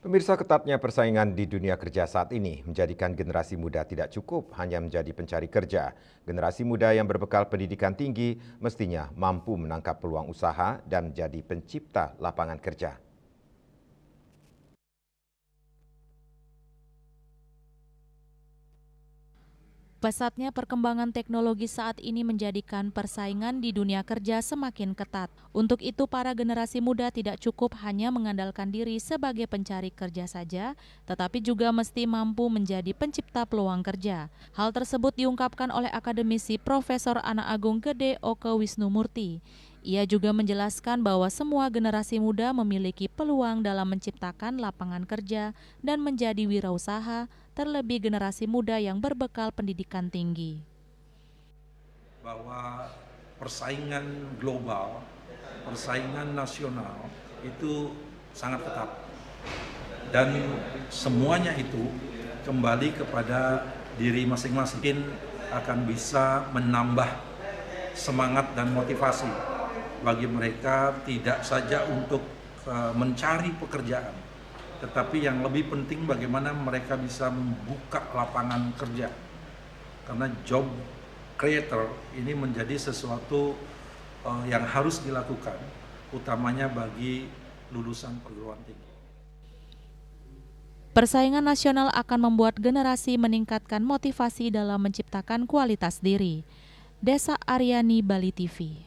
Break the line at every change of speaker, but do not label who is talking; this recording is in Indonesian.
Pemirsa, ketatnya persaingan di dunia kerja saat ini menjadikan generasi muda tidak cukup hanya menjadi pencari kerja. Generasi muda yang berbekal pendidikan tinggi mestinya mampu menangkap peluang usaha dan menjadi pencipta lapangan kerja.
Pesatnya perkembangan teknologi saat ini menjadikan persaingan di dunia kerja semakin ketat. Untuk itu, para generasi muda tidak cukup hanya mengandalkan diri sebagai pencari kerja saja, tetapi juga mesti mampu menjadi pencipta peluang kerja. Hal tersebut diungkapkan oleh akademisi Profesor Ana Agung Gede Oke Wisnumurti. Ia juga menjelaskan bahwa semua generasi muda memiliki peluang dalam menciptakan lapangan kerja dan menjadi wirausaha, terlebih generasi muda yang berbekal pendidikan tinggi.
Bahwa persaingan global, persaingan nasional itu sangat ketat. Dan semuanya itu kembali kepada diri masing-masing akan bisa menambah semangat dan motivasi bagi mereka tidak saja untuk mencari pekerjaan, tetapi yang lebih penting bagaimana mereka bisa membuka lapangan kerja. Karena job creator ini menjadi sesuatu yang harus dilakukan, utamanya bagi lulusan perguruan tinggi.
Persaingan nasional akan membuat generasi meningkatkan motivasi dalam menciptakan kualitas diri. Desa Aryani, Bali TV.